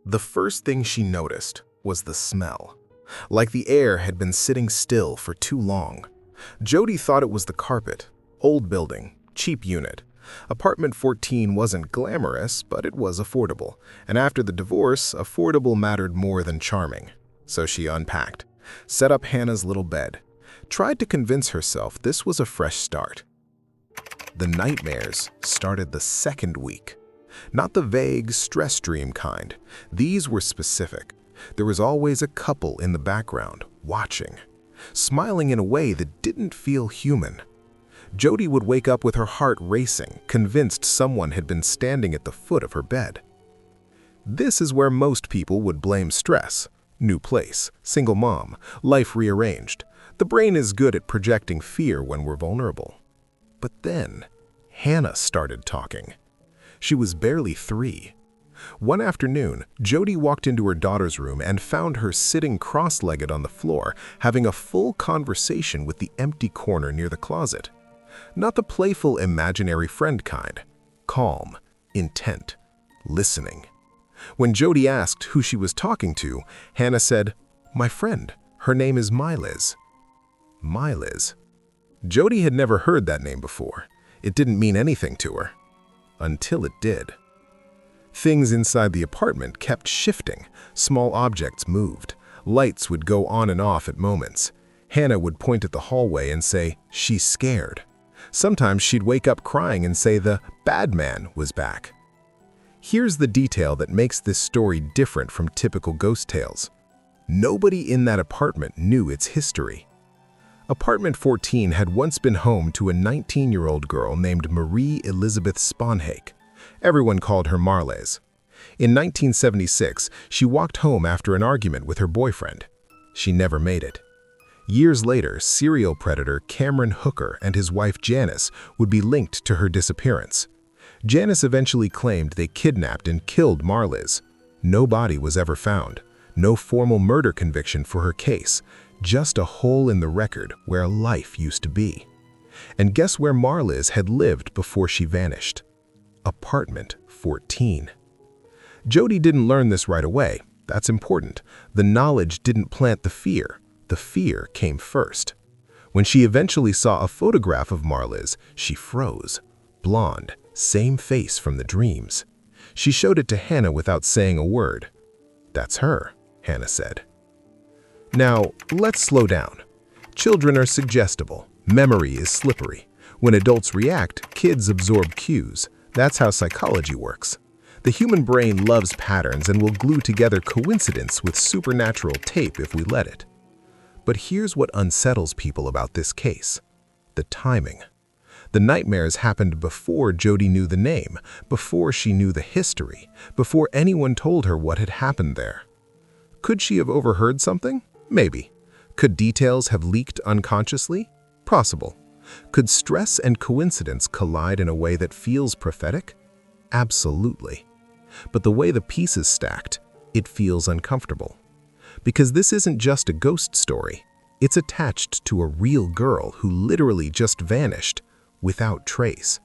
The first thing she noticed was the smell. Like the air had been sitting still for too long. Jody thought it was the carpet. Old building, cheap unit. Apartment 14 wasn't glamorous, but it was affordable. And after the divorce, affordable mattered more than charming. So she unpacked, set up Hannah's little bed, tried to convince herself this was a fresh start. The nightmares started the second week. Not the vague, stress dream kind. These were specific. There was always a couple in the background, watching, smiling in a way that didn't feel human. Jody would wake up with her heart racing, convinced someone had been standing at the foot of her bed. This is where most people would blame stress. New place, single mom, life rearranged. The brain is good at projecting fear when we're vulnerable. But then, Hannah started talking. She was barely 3. One afternoon, Jody walked into her daughter's room and found her sitting cross-legged on the floor, having a full conversation with the empty corner near the closet. Not the playful imaginary friend kind. Calm, intent, listening. When Jody asked who she was talking to, Hannah said, "My friend. Her name is Marliz." Marliz. Jody had never heard that name before. It didn't mean anything to her. Until it did. Things inside the apartment kept shifting. Small objects moved. Lights would go on and off at moments. Hannah would point at the hallway and say, "She's scared." Sometimes she'd wake up crying and say the bad man was back. Here's the detail that makes this story different from typical ghost tales. Nobody in that apartment knew its history. Apartment 14 had once been home to a 19-year-old girl named Marie Elizabeth Spannhake. Everyone called her Marliz. In 1976, she walked home after an argument with her boyfriend. She never made it. Years later, serial predator Cameron Hooker and his wife Janice would be linked to her disappearance. Janice eventually claimed they kidnapped and killed Marliz. No body was ever found. No formal murder conviction for her case. Just a hole in the record where life used to be. And guess where Marliz had lived before she vanished? Apartment 14. Jody didn't learn this right away. That's important. The knowledge didn't plant the fear. The fear came first. When she eventually saw a photograph of Marliz, she froze. Blonde, same face from the dreams. She showed it to Hannah without saying a word. "That's her," Hannah said. Now, let's slow down. Children are suggestible. Memory is slippery. When adults react, kids absorb cues. That's how psychology works. The human brain loves patterns and will glue together coincidence with supernatural tape if we let it. But here's what unsettles people about this case: the timing. The nightmares happened before Jody knew the name, before she knew the history, before anyone told her what had happened there. Could she have overheard something? Maybe. Could details have leaked unconsciously? Possible. Could stress and coincidence collide in a way that feels prophetic? Absolutely. But the way the pieces stacked, it feels uncomfortable. Because this isn't just a ghost story. It's attached to a real girl who literally just vanished without trace.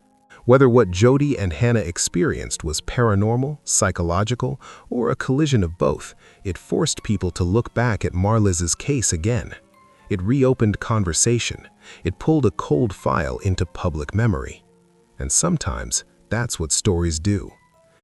Whether what Jody and Hannah experienced was paranormal, psychological, or a collision of both, it forced people to look back at Marliz's case again. It reopened conversation. It pulled a cold file into public memory. And sometimes, that's what stories do.